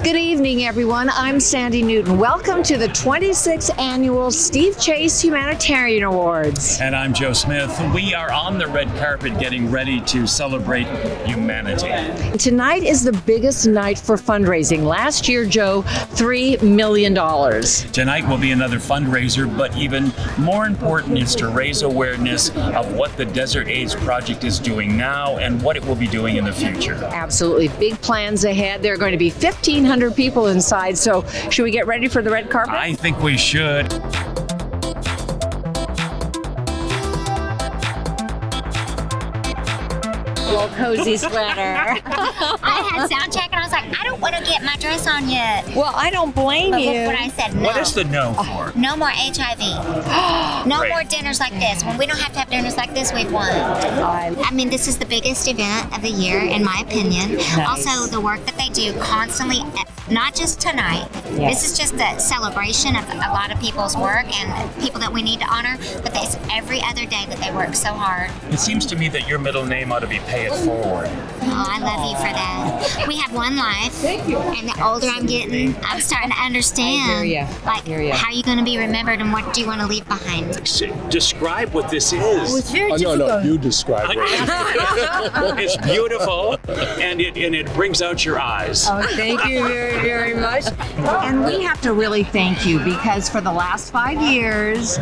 Good evening, everyone. I'm Sandy Newton. Welcome to the 26th Annual Steve Chase Humanitarian Awards. And I'm Joe Smith. We are on the red carpet getting ready to celebrate humanity. Tonight is the biggest night for fundraising. Last year, Joe, $3 million. Tonight will be another fundraiser, but even more important is to raise awareness of what the Desert AIDS Project is doing now and what it will be doing in the future. Absolutely. Big plans ahead. There are going to be 1,500 people inside, so should we get ready for the red carpet? I think we should. Little cozy sweater. I had sound check and I was like, I don't want to get my dress on yet. Well, I don't blame But you. look what I said, no. What is the no for? No more HIV. No Great. more dinners like this. When we don't have to have dinners like this, we've won. I mean, this is the biggest event of the year, in my opinion. Nice. Also, the work that they do constantly, not just tonight. Yes. This is just a celebration of a lot of people's work and people that we need to honor, but it's every other day that they work so hard. It seems to me that your middle name ought to be Pay It Forward. Oh, I love you for that. We have one life. Thank you. And the older I'm getting, I'm starting to understand. I hear ya. Like, I hear ya. how are you going to be remembered and what do you want to leave behind? Describe what this is. It's very No, you describe it. It's beautiful, and it brings out your eyes. Oh, thank you very, very much. And we have to really thank you because for the last 5 years,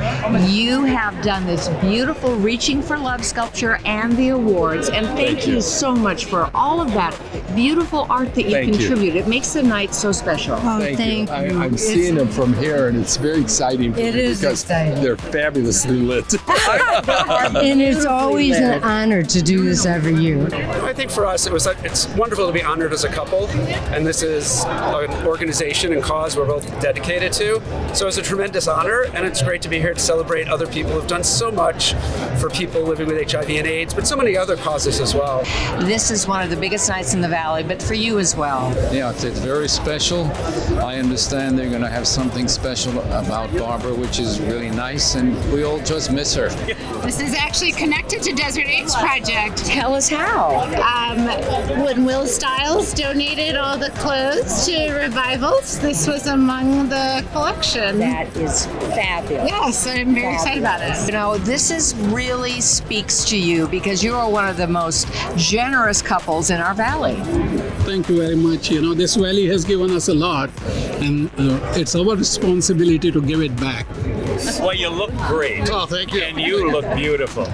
you have done this beautiful Reaching for Love sculpture and the awards. And thank you so much for all of that beautiful art that you Thank you. contribute. It makes the night so special. Oh, Thank you. I'm seeing them from here, and it's very exciting for It me is because exciting. they're fabulously lit. And it's always an honor to do this every year. I think for us, it's wonderful to be honored as a couple, and this is an organization and cause we're both dedicated to. So it's a tremendous honor, and it's great to be here to celebrate other people who've done so much for people living with HIV and AIDS, but so many other causes as well. This is one of the biggest nights in the Valley, but for you as well. Yeah, it's very special. I understand they're going to have something special about Barbara, which is really nice, and we all just miss her. This is actually connected to Desert AIDS Project. Tell us how. When Will Stiles donated all the clothes to Revivals, this was among the collection. That is fabulous. Yes, I'm very excited about it. You know, this is really speaks to you because you are one of the most generous couples in our valley. Thank you very much. You know, this valley has given us a lot, and it's our responsibility to give it back. Well, you look great. Oh, thank you. And you look beautiful.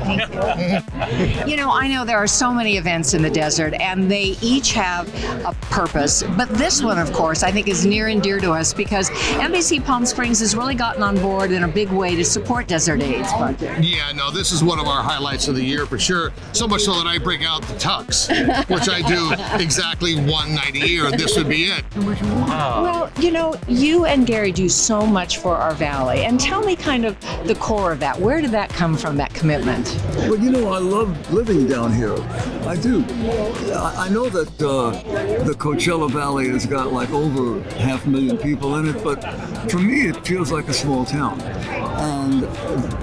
You know, I know there are so many events in the desert and they each have a purpose, but this one, of course, I think is near and dear to us because NBC Palm Springs has really gotten on board in a big way to support Desert AIDS Project. Yeah, no, this is one of our highlights of the year for sure. So much so that I break out the tux, which I do exactly one night a year, and this would be it. Well, you know, you and Gary do so much for our valley, and tell me kind of the core of that. Where did that come from, that commitment? Well, you know, I love living down here. I do. I know that the Coachella Valley has got like over 500,000 people in it, but for me, it feels like a small town. And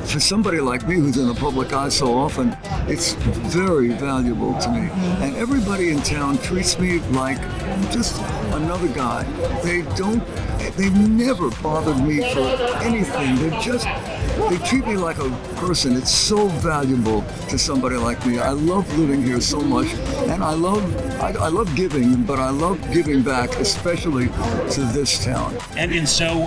for somebody like me who's in the public eye so often, it's very valuable to me. And everybody in town treats me like just another guy. They've never bothered me for anything. They treat me like a person. It's so valuable to somebody like me. I love living here so much, and I love giving, but I love giving back, especially to this town. And so,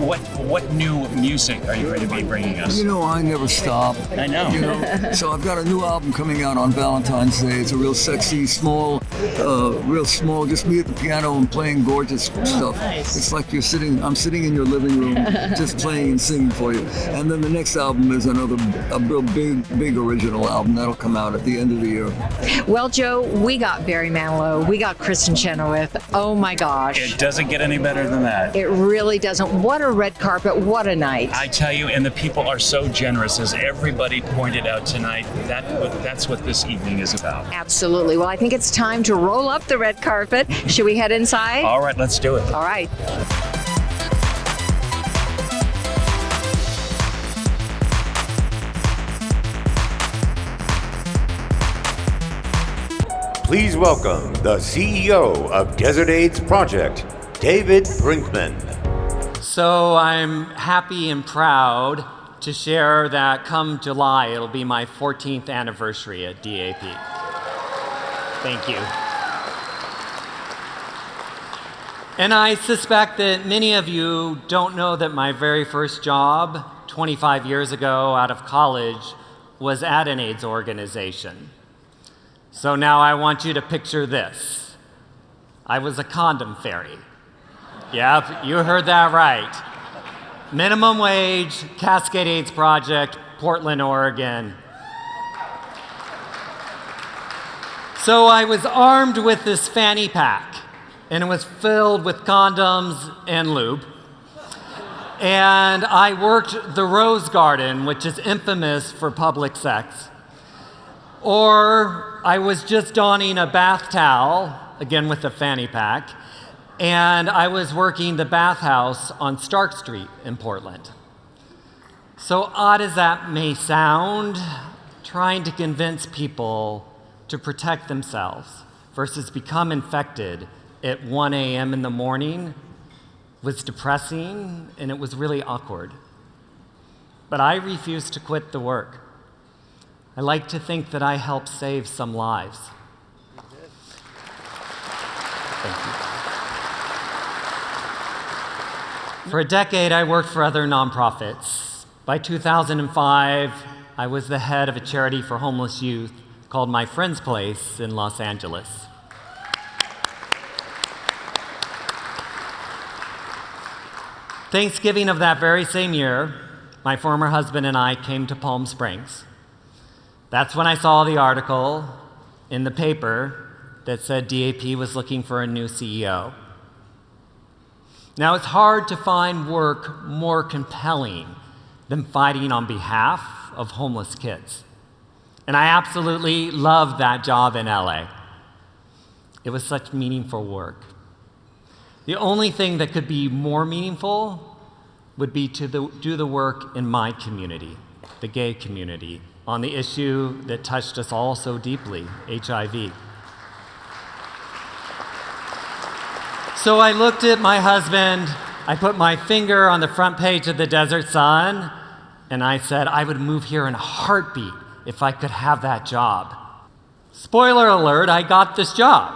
what new music are you going to be bringing us? You know, I never stop. I know. You know, so I've got a new album coming out on Valentine's Day. It's a real sexy, real small, just me at the piano and playing gorgeous stuff. Nice. It's like I'm sitting in your living room, just playing and singing for you. And then the next album is a real big original album that'll come out at the end of the year. Well, Joe, we got Barry Manilow, we got Kristen Chenoweth. Oh my gosh. It doesn't get any better than that. It really doesn't. What a red carpet, what a night. I tell you, and the people are so generous, as everybody pointed out tonight. That's what this evening is about. Absolutely. Well, I think it's time to roll up the red carpet. Should we head inside? All right, let's do it. All right. Please welcome the CEO of Desert AIDS Project, David Brinkman. So I'm happy and proud to share that come July, it'll be my 14th anniversary at DAP. Thank you. And I suspect that many of you don't know that my very first job, 25 years ago out of college, was at an AIDS organization. So now I want you to picture this. I was a condom fairy. Yep, you heard that right. Minimum wage, Cascade AIDS Project, Portland, Oregon. So I was armed with this fanny pack, and it was filled with condoms and lube. And I worked the Rose Garden, which is infamous for public sex. Or I was just donning a bath towel, again with the fanny pack, and I was working the bathhouse on Stark Street in Portland. So odd as that may sound, trying to convince people to protect themselves versus become infected at 1 a.m. in the morning was depressing, and it was really awkward. But I refused to quit the work. I like to think that I helped save some lives. Thank you. For a decade, I worked for other nonprofits. By 2005, I was the head of a charity for homeless youth called My Friend's Place in Los Angeles. Thanksgiving of that very same year, my former husband and I came to Palm Springs. That's when I saw the article in the paper that said DAP was looking for a new CEO. Now, it's hard to find work more compelling than fighting on behalf of homeless kids. And I absolutely loved that job in LA. It was such meaningful work. The only thing that could be more meaningful would be to do the work in my community, the gay community, on the issue that touched us all so deeply, HIV. So I looked at my husband, I put my finger on the front page of the Desert Sun, and I said I would move here in a heartbeat if I could have that job. Spoiler alert, I got this job.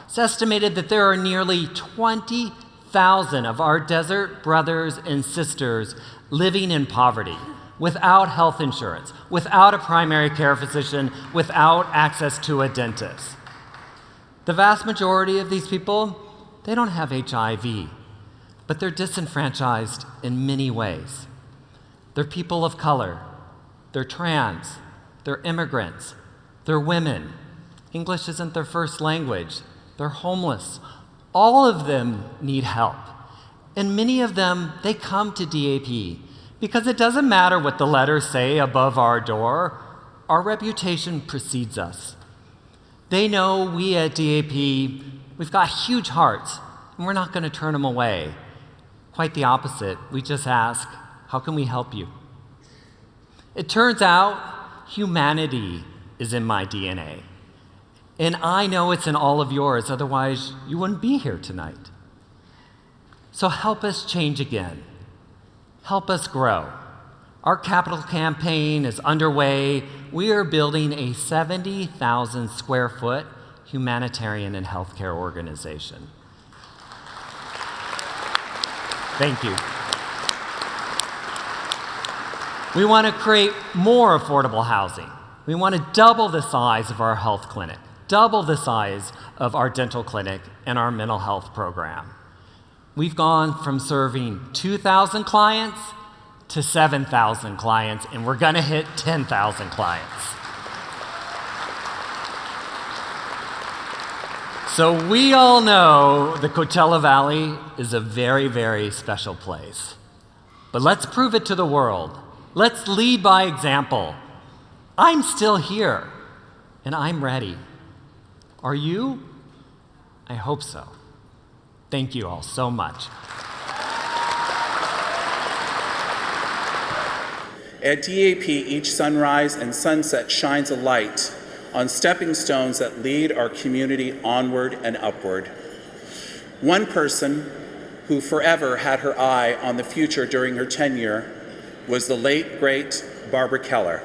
It's estimated that there are nearly 20,000 of our desert brothers and sisters living in poverty, without health insurance, without a primary care physician, without access to a dentist. The vast majority of these people, they don't have HIV, but they're disenfranchised in many ways. They're people of color, they're trans, they're immigrants, they're women. English isn't their first language, they're homeless. All of them need help. And many of them, they come to DAP because it doesn't matter what the letters say above our door, our reputation precedes us. They know we at DAP, we've got huge hearts, and we're not going to turn them away. Quite the opposite. We just ask, how can we help you? It turns out humanity is in my DNA. And I know it's in all of yours, otherwise you wouldn't be here tonight. So help us change again. Help us grow. Our capital campaign is underway. We are building a 70,000 square foot humanitarian and healthcare organization. Thank you. We want to create more affordable housing. We want to double the size of our health clinic, double the size of our dental clinic and our mental health program. We've gone from serving 2,000 clients to 7,000 clients, and we're gonna hit 10,000 clients. So we all know the Coachella Valley is a very, very special place. But let's prove it to the world. Let's lead by example. I'm still here, and I'm ready. Are you? I hope so. Thank you all so much. At DAP, each sunrise and sunset shines a light on stepping stones that lead our community onward and upward. One person who forever had her eye on the future during her tenure was the late, great Barbara Keller.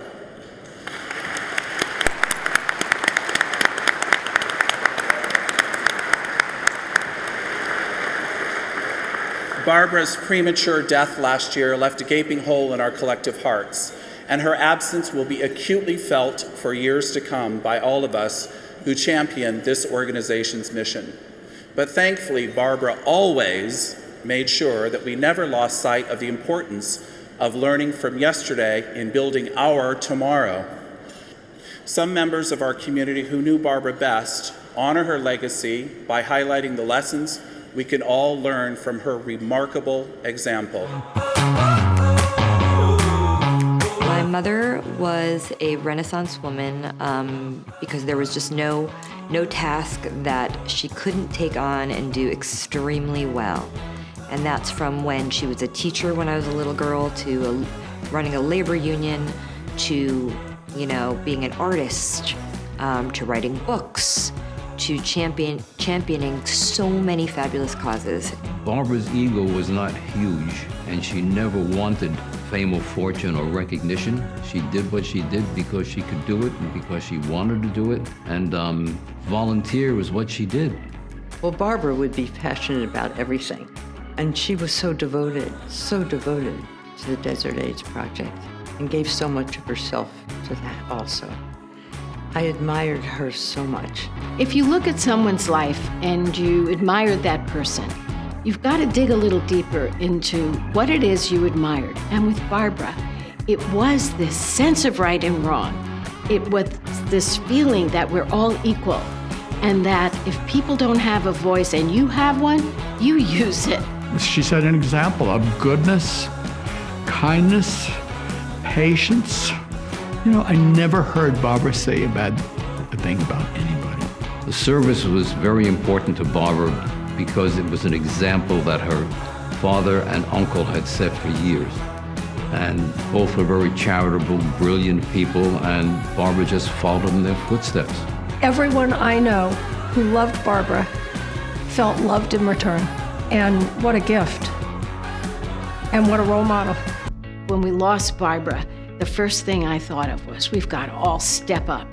Barbara's premature death last year left a gaping hole in our collective hearts, and her absence will be acutely felt for years to come by all of us who champion this organization's mission. But thankfully, Barbara always made sure that we never lost sight of the importance of learning from yesterday in building our tomorrow. Some members of our community who knew Barbara best honor her legacy by highlighting the lessons we can all learn from her remarkable example. My mother was a Renaissance woman because there was just no task that she couldn't take on and do extremely well. And that's from when she was a teacher when I was a little girl to running a labor union to, being an artist, to writing books, to championing so many fabulous causes. Barbara's ego was not huge, and she never wanted fame or fortune or recognition. She did what she did because she could do it and because she wanted to do it, and volunteer was what she did. Well, Barbara would be passionate about everything, and she was so devoted to the Desert AIDS Project, and gave so much of herself to that also. I admired her so much. If you look at someone's life and you admired that person, you've got to dig a little deeper into what it is you admired. And with Barbara, it was this sense of right and wrong. It was this feeling that we're all equal, and that if people don't have a voice and you have one, you use it. She set an example of goodness, kindness, patience. I never heard Barbara say a bad thing about anybody. The service was very important to Barbara because it was an example that her father and uncle had set for years. And both were very charitable, brilliant people, and Barbara just followed in their footsteps. Everyone I know who loved Barbara felt loved in return. And what a gift. And what a role model. When we lost Barbara, the first thing I thought of was, we've got to all step up.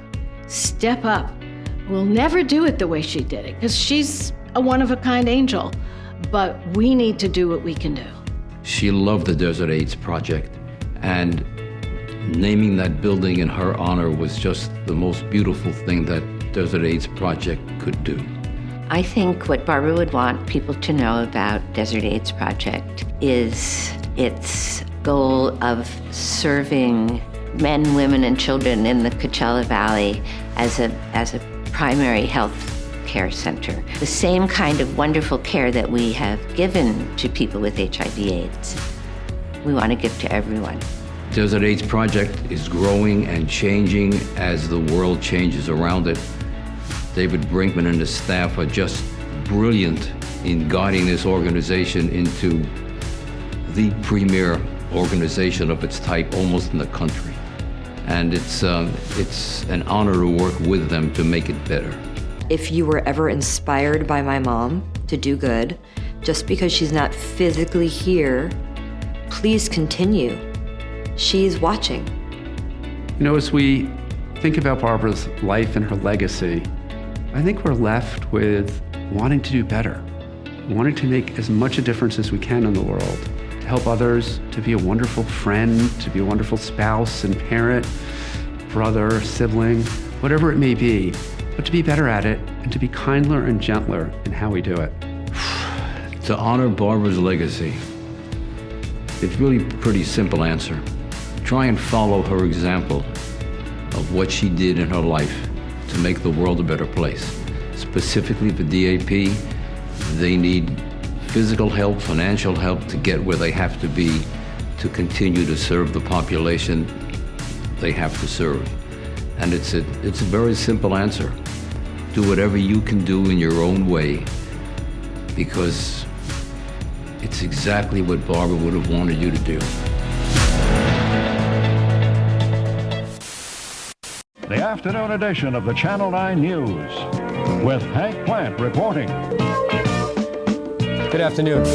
Step up. We'll never do it the way she did it, because she's a one-of-a-kind angel, but we need to do what we can do. She loved the Desert AIDS Project, and naming that building in her honor was just the most beautiful thing that Desert AIDS Project could do. I think what Barbara would want people to know about Desert AIDS Project is its goal of serving men, women, and children in the Coachella Valley as a primary health care center. The same kind of wonderful care that we have given to people with HIV/AIDS, we want to give to everyone. Desert AIDS Project is growing and changing as the world changes around it. David Brinkman and his staff are just brilliant in guiding this organization into the premier organization of its type almost in the country. And it's an honor to work with them to make it better. If you were ever inspired by my mom to do good, just because she's not physically here, please continue. She's watching. As we think about Barbara's life and her legacy, I think we're left with wanting to do better, wanting to make as much a difference as we can in the world, to help others, to be a wonderful friend, to be a wonderful spouse and parent, brother, sibling, whatever it may be, but to be better at it and to be kinder and gentler in how we do it. To honor Barbara's legacy, it's really a pretty simple answer. Try and follow her example of what she did in her life to make the world a better place. Specifically for DAP, they need physical help, financial help to get where they have to be to continue to serve the population they have to serve. And it's a very simple answer. Do whatever you can do in your own way, because it's exactly what Barbara would have wanted you to do. the afternoon edition of the Channel 9 News, with Hank Plant reporting. Good afternoon.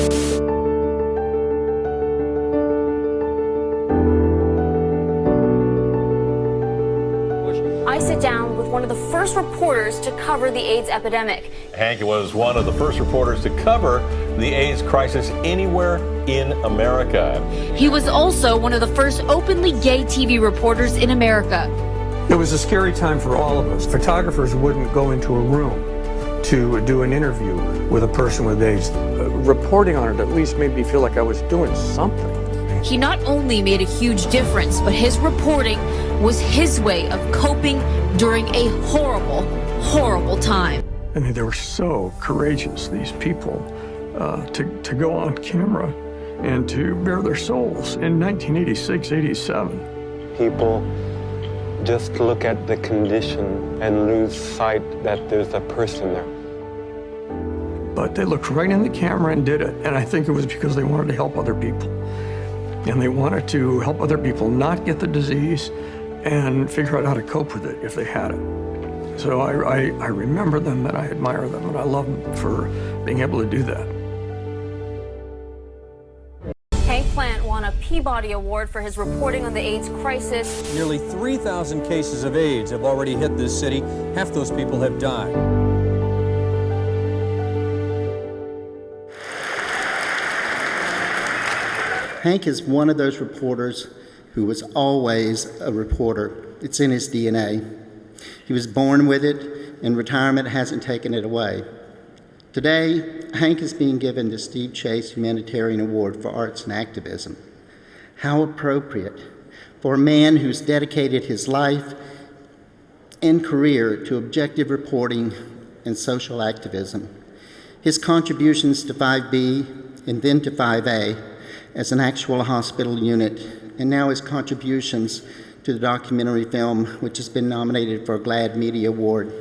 I sit down with one of the first reporters to cover the AIDS epidemic. Hank was one of the first reporters to cover the AIDS crisis anywhere in America. He was also one of the first openly gay TV reporters in America. It was a scary time for all of us. Photographers wouldn't go into a room to do an interview with a person with AIDS. Reporting on it at least made me feel like I was doing something. He not only made a huge difference, but his reporting was his way of coping during a horrible, horrible time. I mean, they were so courageous, these people, to go on camera and to bare their souls in 1986, 87. People just look at the condition and lose sight that there's a person there. But they looked right in the camera and did it, and I think it was because they wanted to help other people. And they wanted to help other people not get the disease and figure out how to cope with it if they had it. So I remember them and I admire them and I love them for being able to do that. Hank Plant won a Peabody Award for his reporting on the AIDS crisis. Nearly 3,000 cases of AIDS have already hit this city. Half those people have died. Hank is one of those reporters who was always a reporter. It's in his DNA. He was born with it, and retirement hasn't taken it away. Today, Hank is being given the Steve Chase Humanitarian Award for Arts and Activism. How appropriate for a man who's dedicated his life and career to objective reporting and social activism. His contributions to 5B and then to 5A as an actual hospital unit, and now his contributions to the documentary film, which has been nominated for a GLAAD Media Award,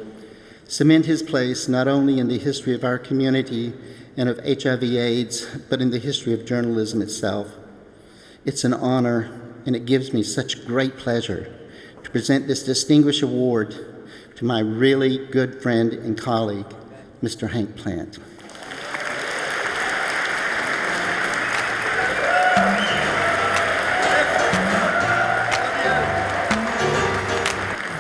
cement his place not only in the history of our community and of HIV/AIDS, but in the history of journalism itself. It's an honor, and it gives me such great pleasure to present this distinguished award to my really good friend and colleague, Mr. Hank Plant.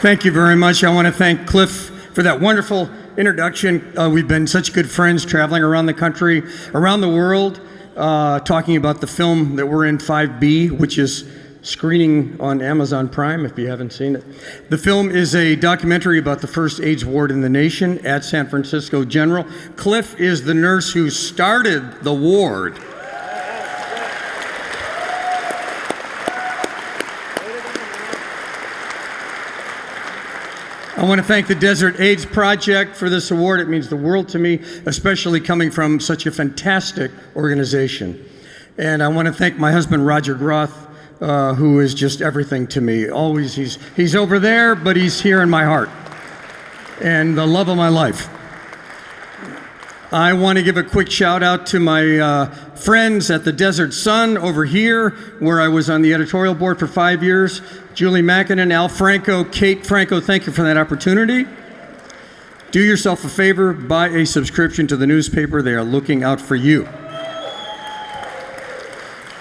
Thank you very much. I want to thank Cliff for that wonderful introduction. We've been such good friends traveling around the country, around the world, talking about the film that we're in, 5B, which is screening on Amazon Prime if you haven't seen it. The film is a documentary about the first AIDS ward in the nation at San Francisco General. Cliff is the nurse who started the ward. I want to thank the Desert AIDS Project for this award. It means the world to me, especially coming from such a fantastic organization. And I want to thank my husband, Roger Groth, who is just everything to me. Always, he's over there, but he's here in my heart. And the love of my life. I want to give a quick shout out to my friends at the Desert Sun over here, where I was on the editorial board for 5 years. Julie Mackinnon, Al Franco, Kate Franco, thank you for that opportunity. Do yourself a favor, buy a subscription to the newspaper. They are looking out for you.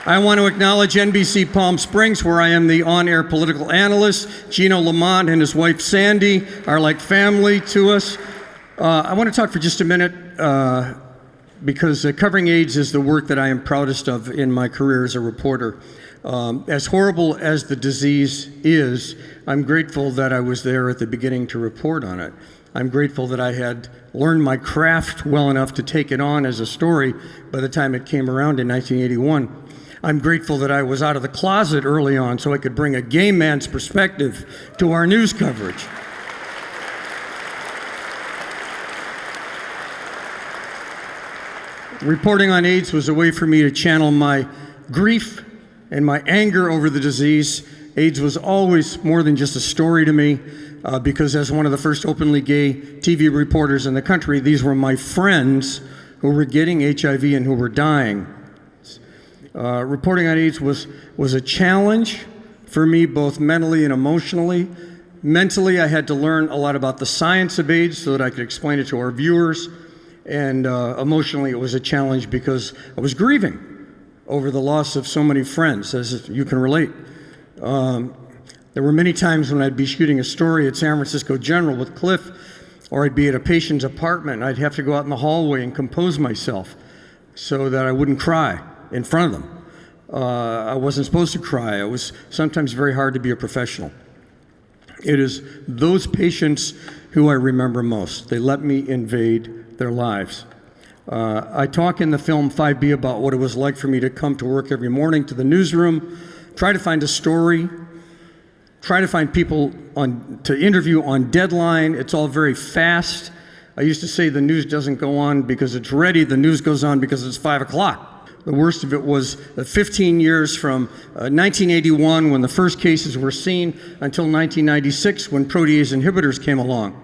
I want to acknowledge NBC Palm Springs, where I am the on-air political analyst. Gino Lamont and his wife Sandy are like family to us. I want to talk for just a minute because covering AIDS is the work that I am proudest of in my career as a reporter. As horrible as the disease is, I'm grateful that I was there at the beginning to report on it. I'm grateful that I had learned my craft well enough to take it on as a story by the time it came around in 1981. I'm grateful that I was out of the closet early on so I could bring a gay man's perspective to our news coverage. Reporting on AIDS was a way for me to channel my grief and my anger over the disease. AIDS was always more than just a story to me, because as one of the first openly gay TV reporters in the country, these were my friends who were getting HIV and who were dying. Reporting on AIDS was a challenge for me, both mentally and emotionally, Mentally, I had to learn a lot about the science of AIDS so that I could explain it to our viewers. And emotionally, it was a challenge because I was grieving over the loss of so many friends, as you can relate. There were many times when I'd be shooting a story at San Francisco General with Cliff, or I'd be at a patient's apartment, and I'd have to go out in the hallway and compose myself so that I wouldn't cry in front of them. I wasn't supposed to cry. It was sometimes very hard to be a professional. It is those patients who I remember most. They let me invade their lives. I talk in the film 5B about what it was like for me to come to work every morning to the newsroom, try to find a story, try to find people to interview on deadline. It's all very fast. I used to say the news doesn't go on because it's ready, the news goes on because it's 5 o'clock. The worst of it was 15 years from 1981 when the first cases were seen until 1996 when protease inhibitors came along.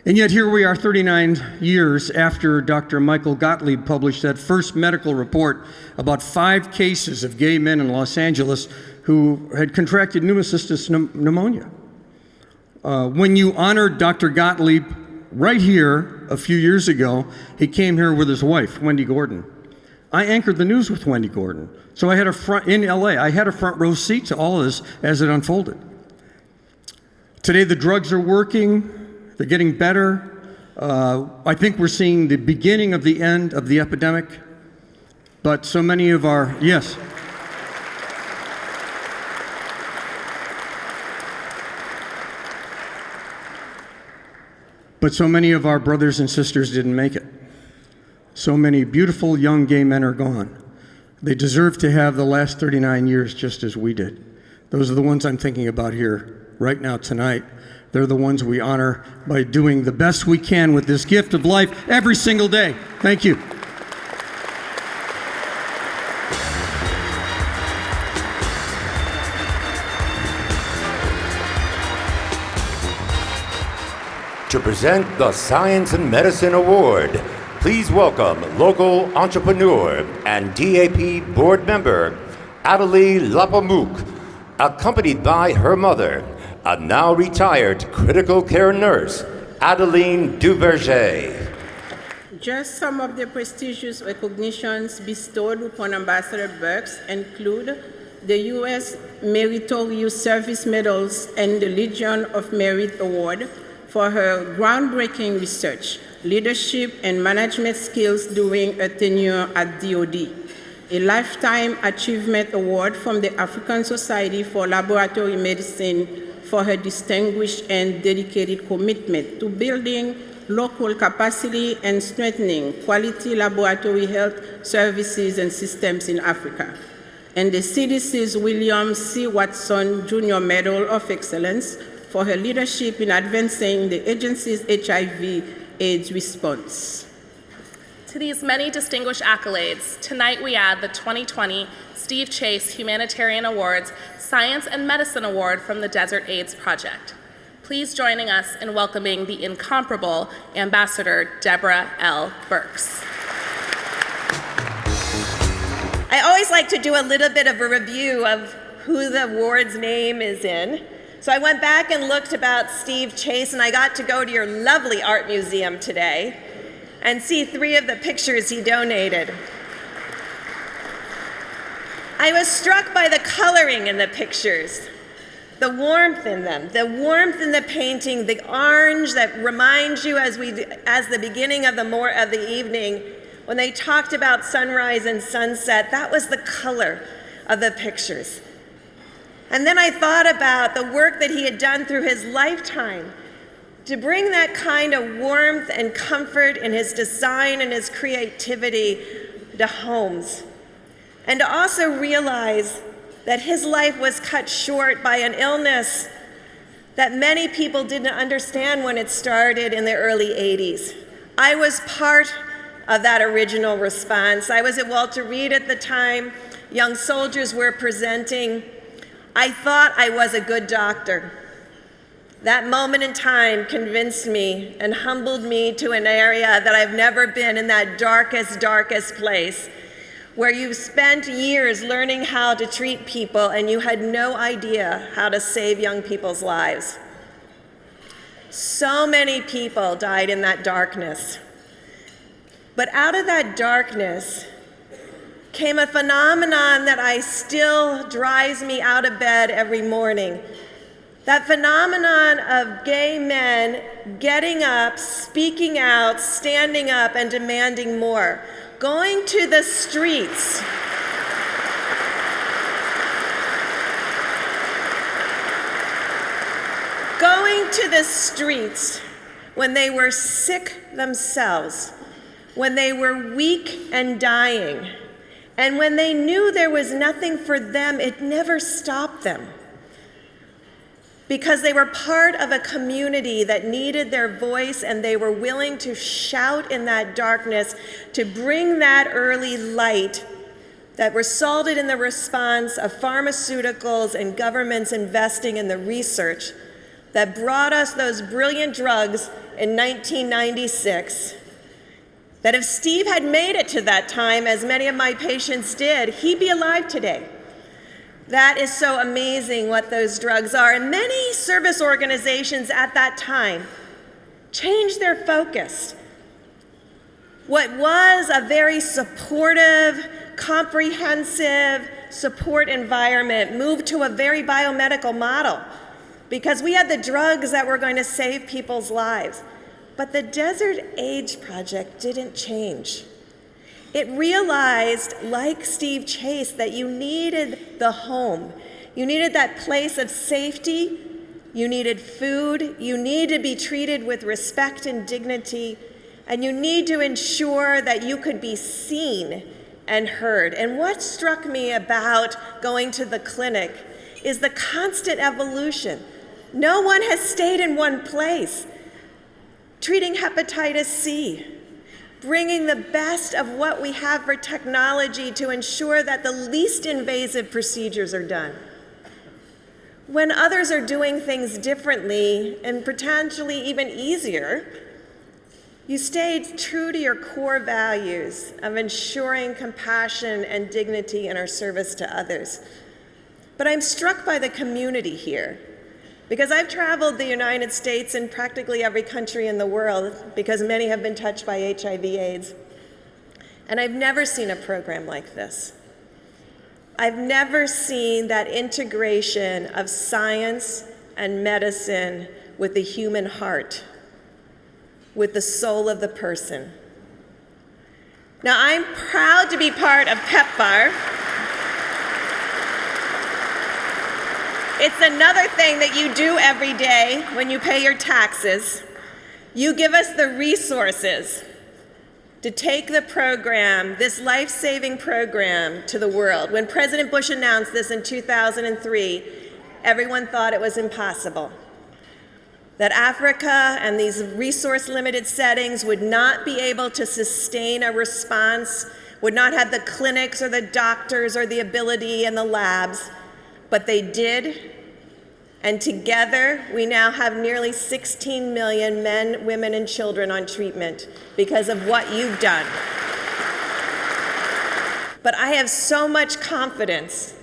And yet here we are 39 years after Dr. Michael Gottlieb published that first medical report about 5 cases of gay men in Los Angeles who had contracted pneumocystis pneumonia. When you honored Dr. Gottlieb right here a few years ago, he came here with his wife, Wendy Gordon. I anchored the news with Wendy Gordon. So I had in LA, I had a front row seat to all of this as it unfolded. Today the drugs are working, they're getting better. I think we're seeing the beginning of the end of the epidemic. But so many of our, yes. But so many of our brothers and sisters didn't make it. So many beautiful young gay men are gone. They deserve to have the last 39 years just as we did. Those are the ones I'm thinking about here right now tonight. They're the ones we honor by doing the best we can with this gift of life every single day. Thank you. To present the Science and Medicine Award, please welcome local entrepreneur and DAP board member, Adelie Lapamouk, accompanied by her mother, a now retired critical care nurse, Adeline Duverger. Just some of the prestigious recognitions bestowed upon Ambassador Burks include the U.S. Meritorious Service Medals and the Legion of Merit Award for her groundbreaking research, leadership, and management skills during her tenure at DoD. A Lifetime Achievement Award from the African Society for Laboratory Medicine for her distinguished and dedicated commitment to building local capacity and strengthening quality laboratory health services and systems in Africa. And the CDC's William C. Watson Jr. Medal of Excellence for her leadership in advancing the agency's HIV/AIDS response. To these many distinguished accolades, tonight we add the 2020 Steve Chase Humanitarian Awards Science and Medicine Award from the Desert AIDS Project. Please join us in welcoming the incomparable Ambassador Deborah L. Burks. I always like to do a little bit of a review of who the award's name is in. So I went back and looked about Steve Chase, and I got to go to your lovely art museum today and see 3 of the pictures he donated. I was struck by the coloring in the pictures, the warmth in them, the warmth in the painting, the orange that reminds you as the beginning of the evening, when they talked about sunrise and sunset, that was the color of the pictures. And then I thought about the work that he had done through his lifetime to bring that kind of warmth and comfort in his design and his creativity to homes. And to also realize that his life was cut short by an illness that many people didn't understand when it started in the early 80s. I was part of that original response. I was at Walter Reed at the time. Young soldiers were presenting. I thought I was a good doctor. That moment in time convinced me and humbled me to an area that I've never been, in that darkest, darkest place, where you've spent years learning how to treat people and you had no idea how to save young people's lives. So many people died in that darkness. But out of that darkness came a phenomenon that still drives me out of bed every morning. That phenomenon of gay men getting up, speaking out, standing up, and demanding more. Going to the streets. Going to the streets when they were sick themselves, when they were weak and dying, and when they knew there was nothing for them. It never stopped them, because they were part of a community that needed their voice, and they were willing to shout in that darkness to bring that early light that resulted in the response of pharmaceuticals and governments investing in the research that brought us those brilliant drugs in 1996. That if Steve had made it to that time, as many of my patients did, he'd be alive today. That is so amazing what those drugs are. And many service organizations at that time changed their focus. What was a very supportive, comprehensive support environment moved to a very biomedical model, because we had the drugs that were going to save people's lives. But the Desert AIDS Project didn't change. It realized, like Steve Chase, that you needed the home. You needed that place of safety. You needed food. You need to be treated with respect and dignity. And you need to ensure that you could be seen and heard. And what struck me about going to the clinic is the constant evolution. No one has stayed in one place. Treating hepatitis C, bringing the best of what we have for technology to ensure that the least invasive procedures are done. When others are doing things differently and potentially even easier, you stayed true to your core values of ensuring compassion and dignity in our service to others. But I'm struck by the community here, because I've traveled the United States and practically every country in the world, because many have been touched by HIV/AIDS. And I've never seen a program like this. I've never seen that integration of science and medicine with the human heart, with the soul of the person. Now, I'm proud to be part of PEPFAR. It's another thing that you do every day when you pay your taxes. You give us the resources to take the program, this life-saving program, to the world. When President Bush announced this in 2003, everyone thought it was impossible. That Africa and these resource-limited settings would not be able to sustain a response, would not have the clinics or the doctors or the ability and the labs. But they did, and together we now have nearly 16 million men, women, and children on treatment because of what you've done. But I have so much confidence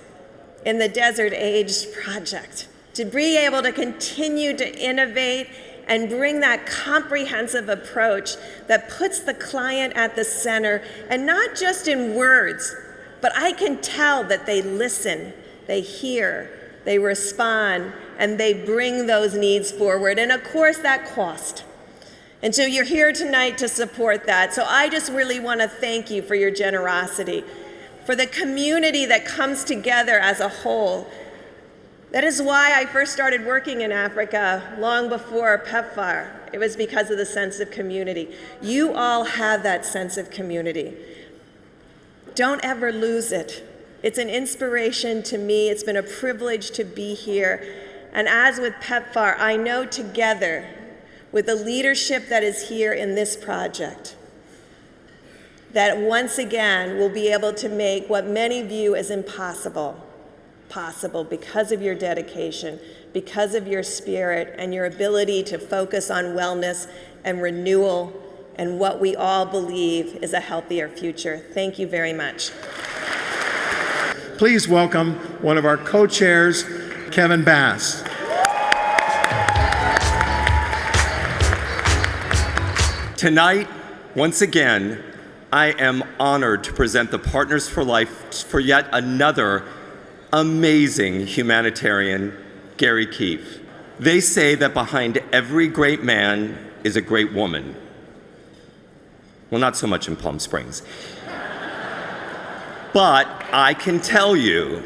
in the Desert AIDS Project to be able to continue to innovate and bring that comprehensive approach that puts the client at the center, and not just in words, but I can tell that they listen. They hear, they respond, and they bring those needs forward. And of course, that cost. And so you're here tonight to support that. So I just really want to thank you for your generosity, for the community that comes together as a whole. That is why I first started working in Africa long before PEPFAR. It was because of the sense of community. You all have that sense of community. Don't ever lose it. It's an inspiration to me. It's been a privilege to be here. And as with PEPFAR, I know together, with the leadership that is here in this project, that once again we'll be able to make what many view as impossible, possible because of your dedication, because of your spirit, and your ability to focus on wellness and renewal and what we all believe is a healthier future. Thank you very much. Please welcome one of our co-chairs, Kevin Bass. Tonight, once again, I am honored to present the Partners for Life for yet another amazing humanitarian, Gary Keefe. They say that behind every great man is a great woman. Well, not so much in Palm Springs. But I can tell you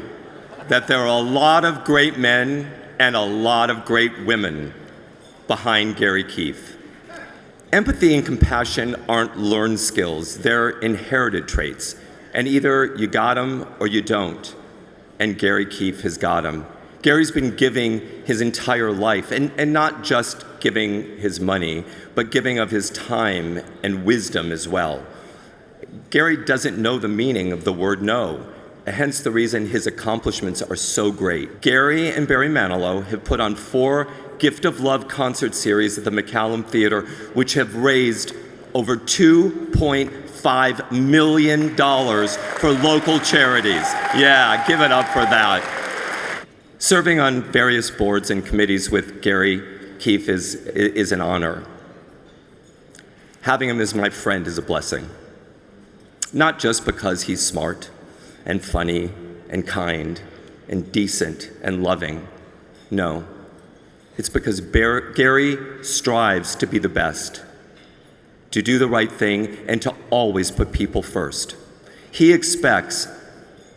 that there are a lot of great men and a lot of great women behind Gary Keefe. Empathy and compassion aren't learned skills, they're inherited traits. And either you got them or you don't. And Gary Keefe has got them. Gary's been giving his entire life, and not just giving his money, but giving of his time and wisdom as well. Gary doesn't know the meaning of the word no, hence the reason his accomplishments are so great. Gary and Barry Manilow have put on 4 Gift of Love concert series at the McCallum Theater, which have raised over $2.5 million for local charities. Yeah, give it up for that. Serving on various boards and committees with Gary Keefe is an honor. Having him as my friend is a blessing. Not just because he's smart and funny and kind and decent and loving. No. It's because Gary strives to be the best, to do the right thing, and to always put people first. He expects,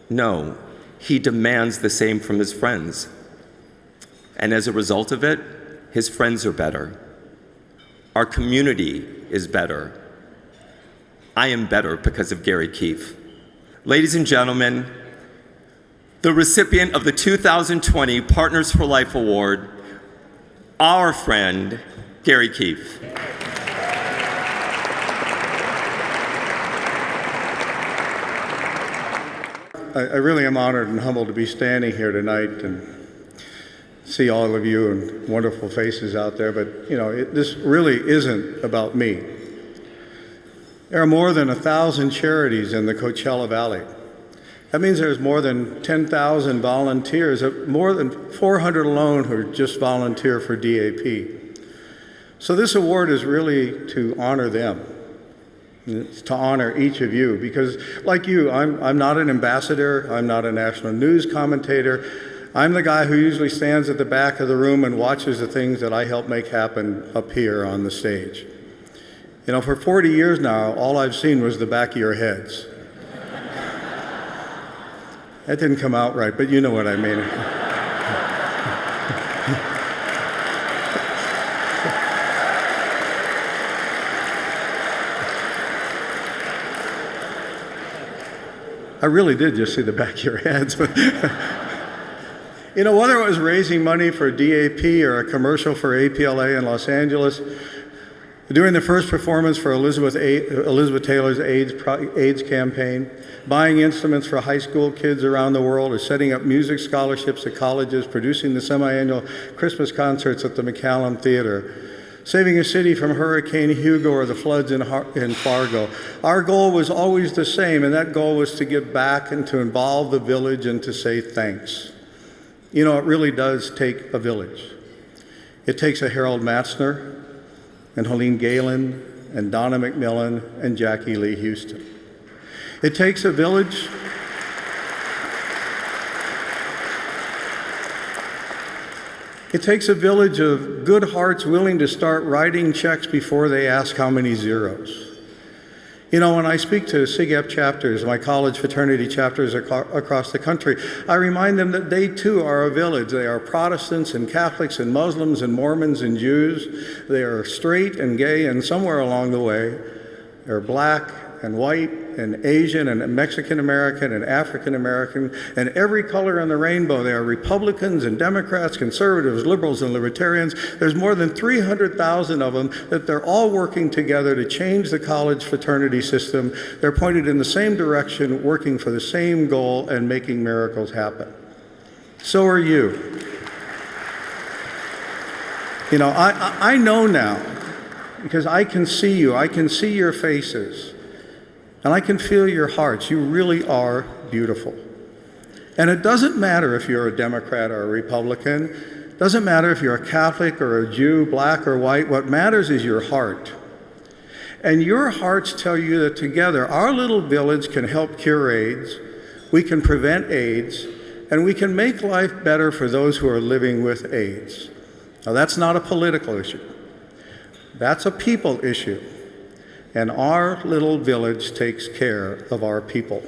no, he demands the same from his friends. And as a result of it, his friends are better. Our community is better. I am better because of Gary Keefe. Ladies and gentlemen, the recipient of the 2020 Partners for Life Award, our friend, Gary Keefe. I really am honored and humbled to be standing here tonight and see all of you and wonderful faces out there, but this really isn't about me. There are more than 1,000 charities in the Coachella Valley. That means there's more than 10,000 volunteers, more than 400 alone who just volunteer for DAP. So this award is really to honor them. It's to honor each of you, because like you, I'm not an ambassador, I'm not a national news commentator. I'm the guy who usually stands at the back of the room and watches the things that I help make happen up here on the stage. For 40 years now, all I've seen was the back of your heads. That didn't come out right, but you know what I mean. I really did just see the back of your heads. Whether it was raising money for DAP or a commercial for APLA in Los Angeles, doing the first performance for Elizabeth Taylor's AIDS campaign, buying instruments for high school kids around the world, or setting up music scholarships at colleges, producing the semi-annual Christmas concerts at the McCallum Theater, saving a city from Hurricane Hugo or the floods in Fargo. Our goal was always the same, and that goal was to give back and to involve the village and to say thanks. It really does take a village. It takes a Harold Matzner and Helene Galen and Donna McMillan and Jackie Lee Houston. It takes a village. It takes a village of good hearts willing to start writing checks before they ask how many zeros. When I speak to SIGEP chapters, my college fraternity chapters across the country, I remind them that they too are a village. They are Protestants and Catholics and Muslims and Mormons and Jews. They are straight and gay, and somewhere along the way, they're black and white and Asian and Mexican American and African American and every color in the rainbow. They are Republicans and Democrats, conservatives, liberals, and libertarians. There's more than 300,000 of them that they're all working together to change the college fraternity system. They're pointed in the same direction, working for the same goal and making miracles happen. So are you. I know now because I can see you, I can see your faces, and I can feel your hearts. You really are beautiful. And it doesn't matter if you're a Democrat or a Republican, it doesn't matter if you're a Catholic or a Jew, black or white, what matters is your heart. And your hearts tell you that together, our little village can help cure AIDS, we can prevent AIDS, and we can make life better for those who are living with AIDS. Now, that's not a political issue. That's a people issue. And our little village takes care of our people.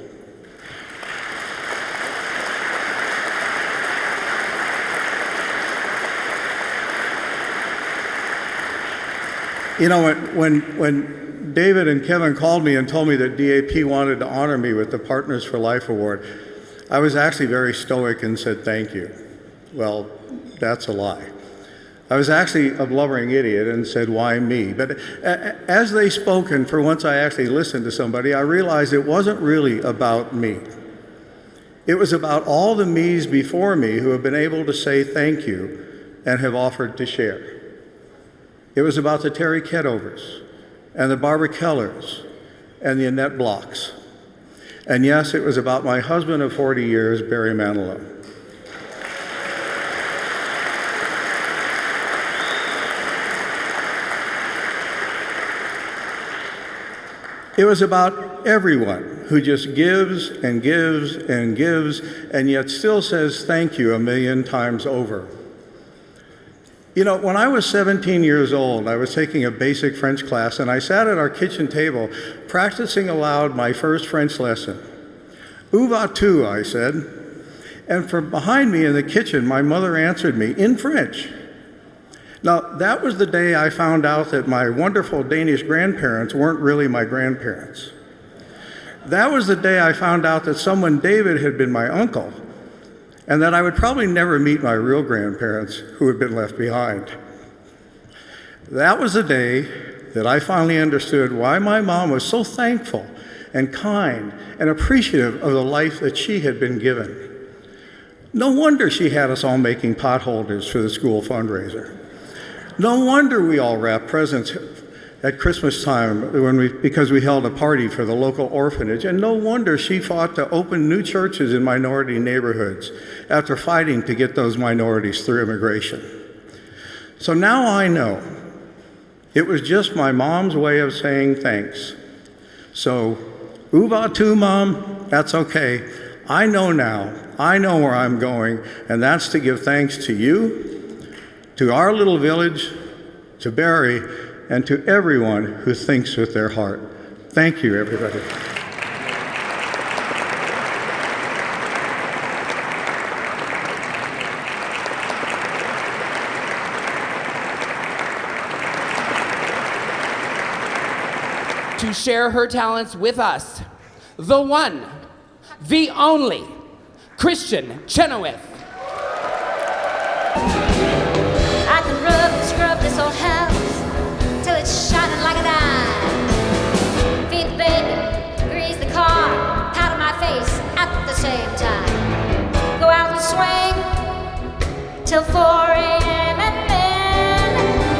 You know, when David and Kevin called me and told me that DAP wanted to honor me with the Partners for Life Award, I was actually very stoic and said thank you. Well, that's a lie. I was actually a blubbering idiot and said, why me? But as they spoke, and for once I actually listened to somebody, I realized it wasn't really about me. It was about all the me's before me who have been able to say thank you and have offered to share. It was about the Terry Kedovers and the Barbara Kellers and the Annette Blocks. And yes, it was about my husband of 40 years, Barry Manilow. It was about everyone who just gives and gives and gives and yet still says thank you a million times over. You know, when I was 17 years old, I was taking a basic French class, and I sat at our kitchen table practicing aloud my first French lesson. Où vas-tu? I said. And from behind me in the kitchen, my mother answered me in French. Now, that was the day I found out that my wonderful Danish grandparents weren't really my grandparents. That was the day I found out that someone David had been my uncle, and that I would probably never meet my real grandparents who had been left behind. That was the day that I finally understood why my mom was so thankful and kind and appreciative of the life that she had been given. No wonder she had us all making potholders for the school fundraiser. No wonder we all wrapped presents at Christmas time because we held a party for the local orphanage. And no wonder she fought to open new churches in minority neighborhoods after fighting to get those minorities through immigration. So now I know it was just my mom's way of saying thanks. So, où vas-tu, Mom? That's okay. I know now. I know where I'm going, and that's to give thanks to you, to our little village, to Barry, and to everyone who thinks with their heart. Thank you, everybody. To share her talents with us, the one, the only, Christian Chenoweth. I can rub and scrub this old house till it's shining like a dime. Feed the baby, grease the car, powder my face at the same time. Go out and swing till 4 a.m. and then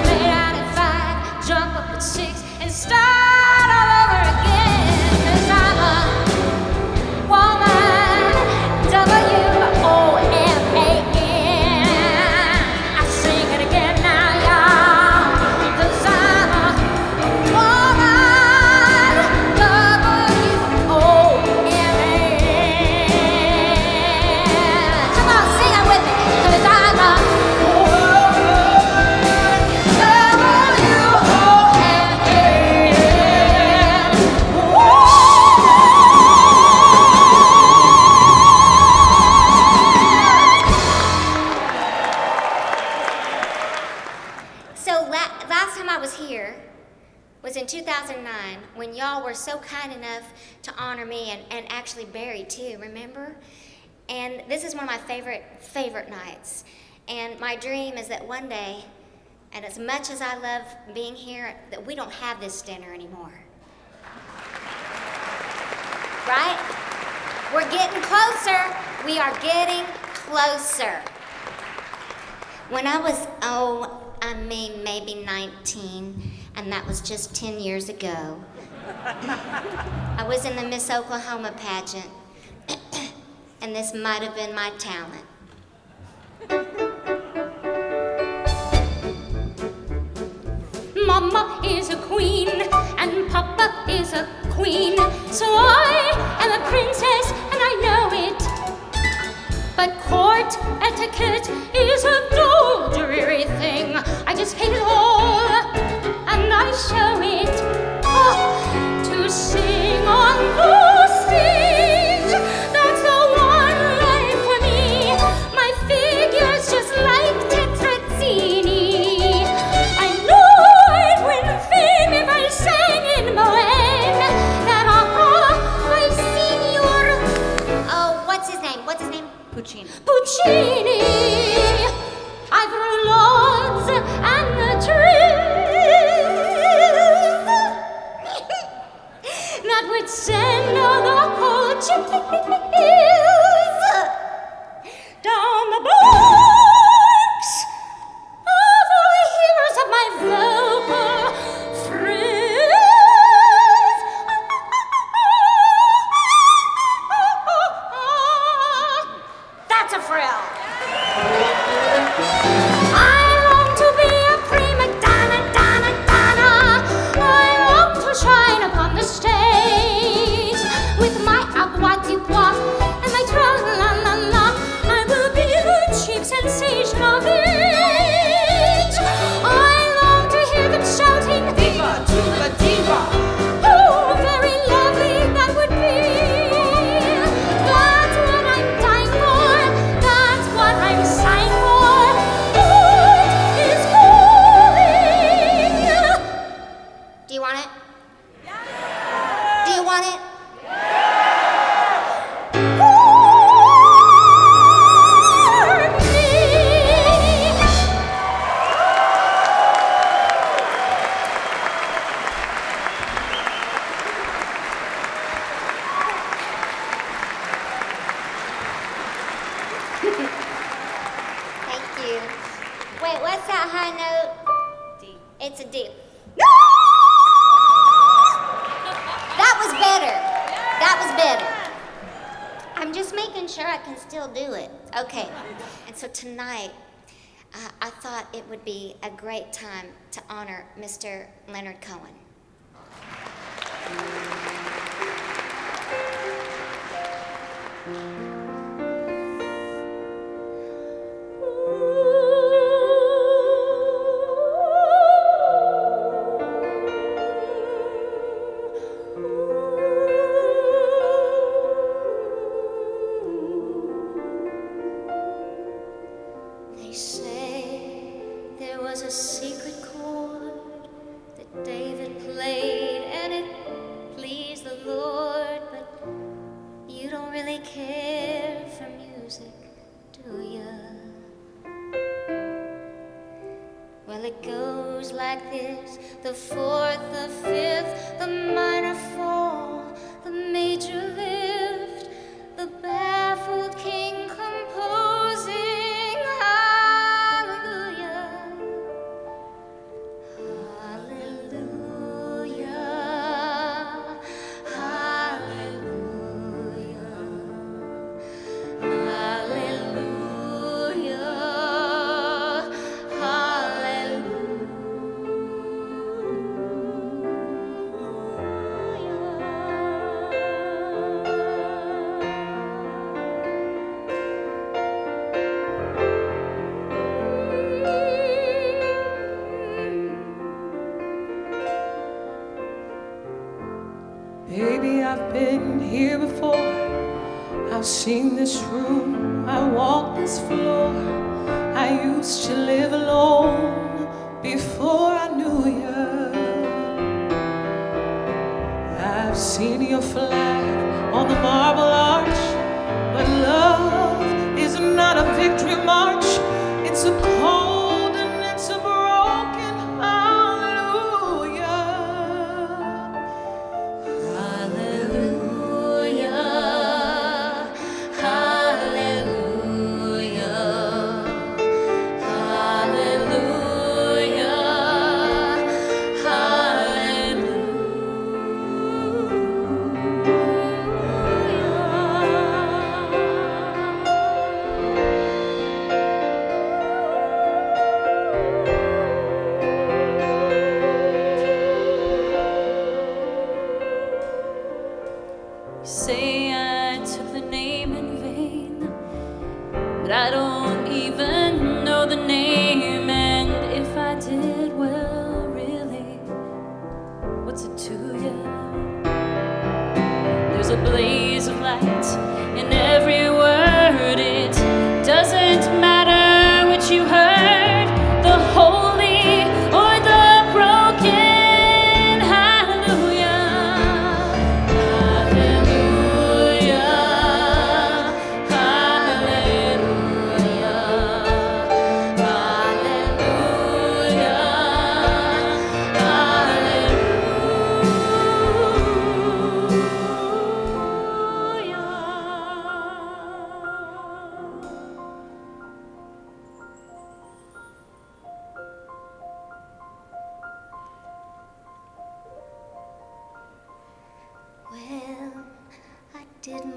lay down at 5, jump up at 6 and start all over again. 'Cause I'm a woman, W-O-M-A-N. I sing it again now, y'all. 'Cause I'm a woman, W-O-M-A-N. Come on, sing it with me. 'Cause I'm a last time I was here was in 2009 when y'all were so kind enough to honor me and actually Barry too, remember? And this is one of my favorite nights. And my dream is that one day, and as much as I love being here, that we don't have this dinner anymore. Right? We're getting closer. We are getting closer. When I was, maybe 19, and that was just 10 years ago. I was in the Miss Oklahoma pageant, and this might have been my talent. Mama is a queen and Papa is a queen, so I am a princess and I know it. But court etiquette is a dull, dreary thing. I just hate it all and I show it. Oh, to sing on the stage, that's the one life for me. My figure's just like Tetrazzini. I know I'd win fame if I sang in Moen. That I've seen your... Oh, what's his name? What's his name? Puccini. Puccini. I've ruled lords and the trees that would send all the whole chills down the backs of all the heroes of my vocal frills. That's a frill. I long to be a prima donna, donna, donna. I long to shine upon the stage with my avoirdupois and my tra-la-la-la. I will be the chief sensation of the age. I long to hear them shouting, "Viva to the diva!" Oh, very lovely that would be. That's what I'm dying for. That's what I'm sighing for. Art is calling. Do you want it? Do you want it? Thank you. Wait, what's that high note? D. It's a D. That was better. That was better. I'm just making sure I can still do it. Okay. And so tonight, I thought it would be a great time to honor Mr. Leonard Cohen. They say there was a secret chord that David played and it pleased the Lord, but you don't really care for music, do ya? Well, it goes like this: the fourth, the fifth, the minor fall, the major lift, the baffled king composing hallelujah, hallelujah, hallelujah, hallelujah, Baby, I've been here before. I've seen this room, I walked this floor. I used to live alone before I knew you. I've seen your flag on the marble arch, but love is not a victory march. It's a cold and it's a broken hallelujah. hallelujah, hallelujah, hallelujah, hallelujah.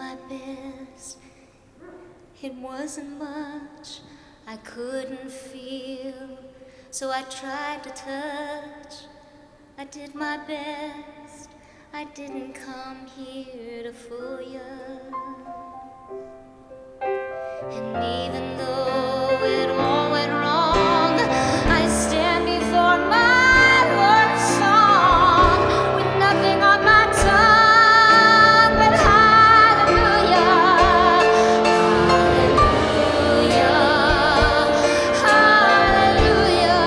my best. It wasn't much I couldn't feel, so I tried to touch. I did my best. I didn't come here to fool you. And even though it all went wrong, I stand before my worst song with nothing on my tongue but hallelujah, hallelujah, hallelujah,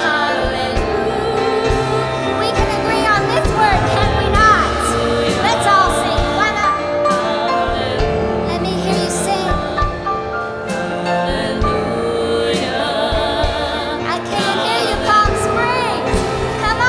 hallelujah. We can agree on this word, can we not? Let's all sing. Why not? Let me hear you sing. I can't hear you, Palm Springs. Come on.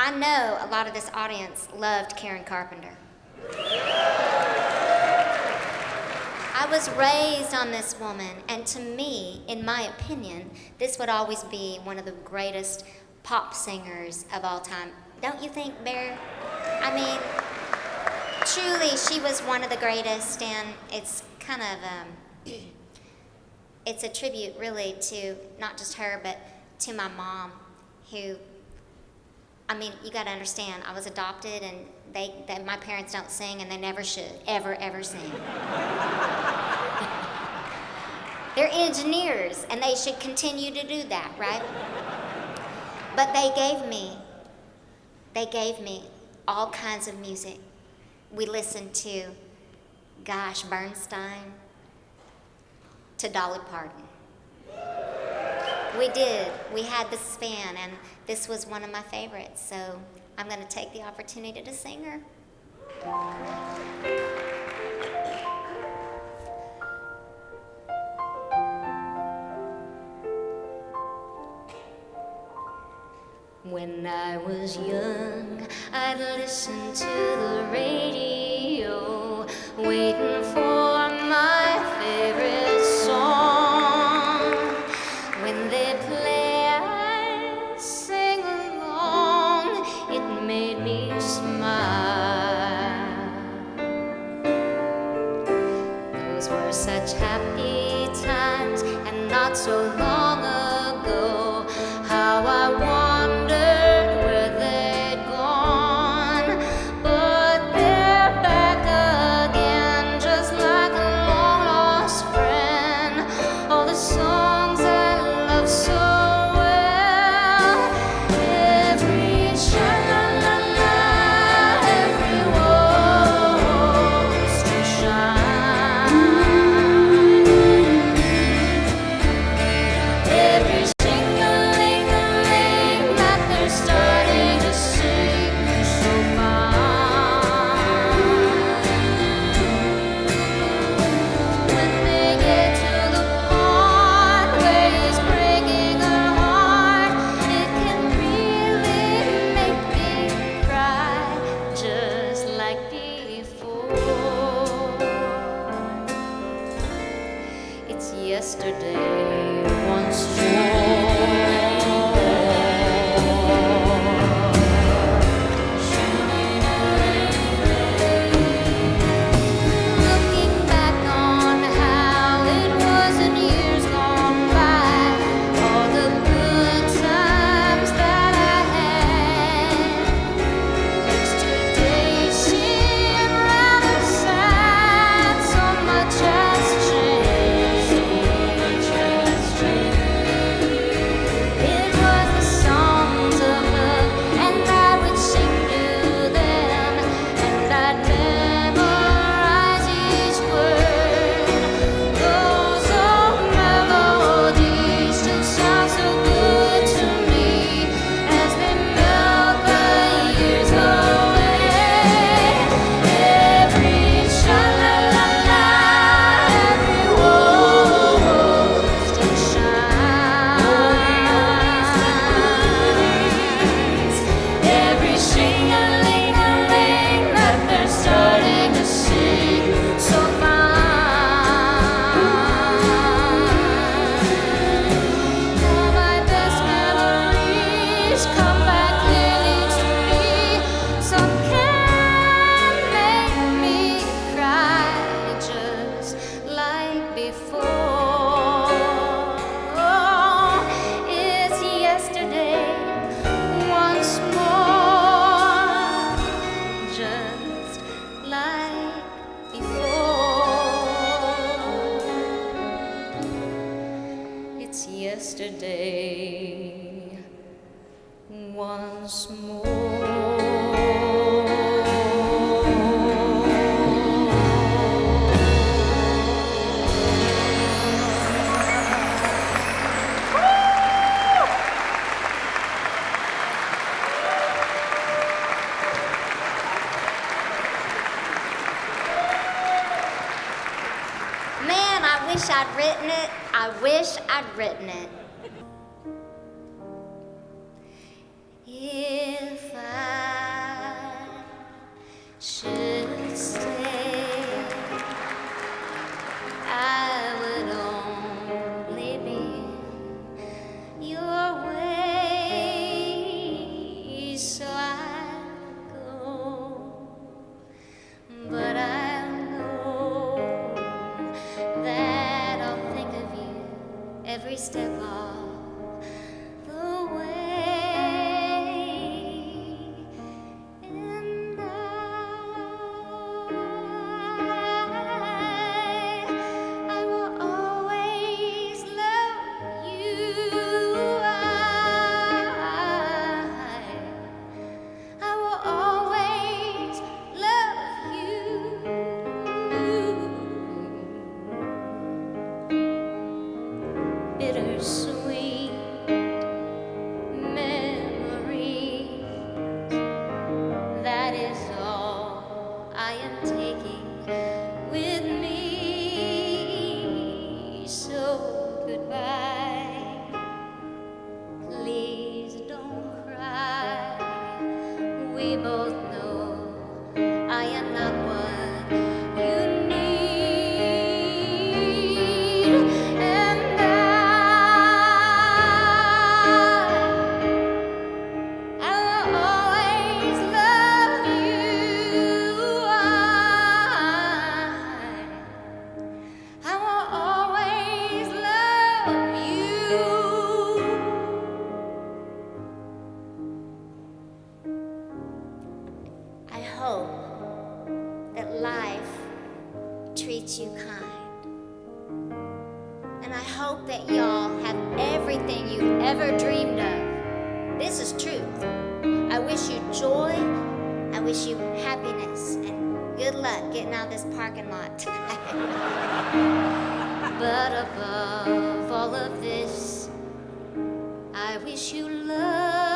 I know a lot of this audience loved Karen Carpenter. I was raised on this woman, and to me, in my opinion, this would always be one of the greatest pop singers of all time. Don't you think, Bear? I mean, truly, she was one of the greatest, and it's kind of, it's a tribute really to not just her, but to my mom, who, I mean, you gotta understand, I was adopted, and my parents don't sing, and they never should, ever sing. They're engineers, and they should continue to do that, right? But they gave me all kinds of music. We listened to, gosh, Bernstein, to Dolly Parton. We did. We had the span, and this was one of my favorites, so I'm going to take the opportunity to sing her. When I was young, I'd listen to the radio, waiting for my favorite song. When they play, I'd sing along. It made me smile. Those were such happy times, and not so long ago. How I wondered where they'd gone, but they're back again, just like a long-lost friend. All the songs I love so well, every sha-la-la-la, every rose to shine, every sing-a-ling-a-ling that they're starting to sing so fine. When they get to the part where he's breaking her heart, it can really make me cry, just like before. It's yesterday once Looking back on how it was in years gone by, all the good times that I had, makes today seem rather sad. So much has changed. like before. It's yesterday once more. Man, I wish I'd written it. I wish I'd written it. If I should stay, I would only be your way, so I go. But I know that I'll think of you every step of the way. And I will always love you. I will always love you. Bittersweet memories, that is all I am taking with me. So goodbye, please don't cry. We both know I am not what you need, and I will always love you. I will always love you. I hope that life treats you kind. And I hope that y'all have everything you've ever dreamed of. This is truth. I wish you joy. I wish you happiness and good luck getting out of this parking lot. But above all of this, I wish you love.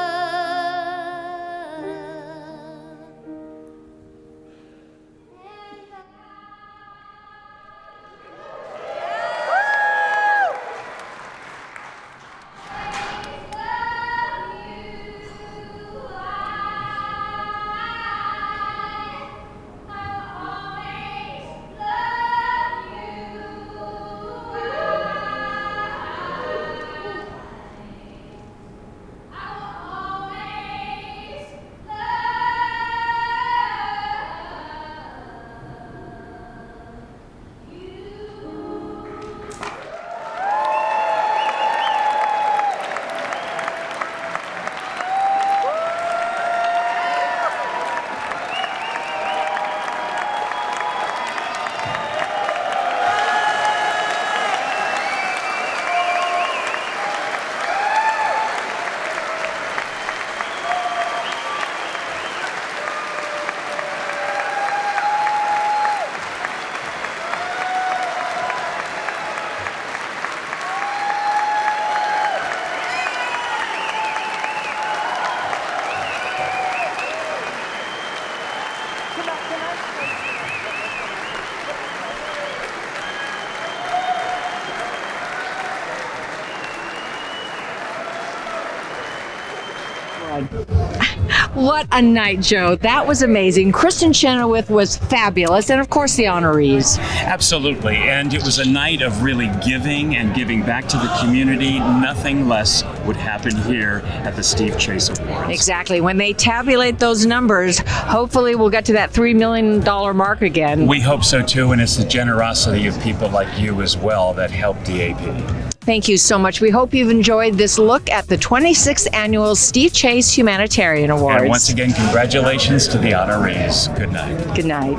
What a night, Joe. That was amazing. Kristen Chenoweth was fabulous, and of course the honorees. Absolutely, and it was a night of really giving and giving back to the community. Nothing less would happen here at the Steve Chase Awards. Exactly. When they tabulate those numbers, hopefully we'll get to that $3 million mark again. We hope so too, and it's the generosity of people like you as well that help DAP. Thank you so much. We hope you've enjoyed this look at the 26th Annual Steve Chase Humanitarian Awards. And once again, congratulations to the honorees. Good night. Good night.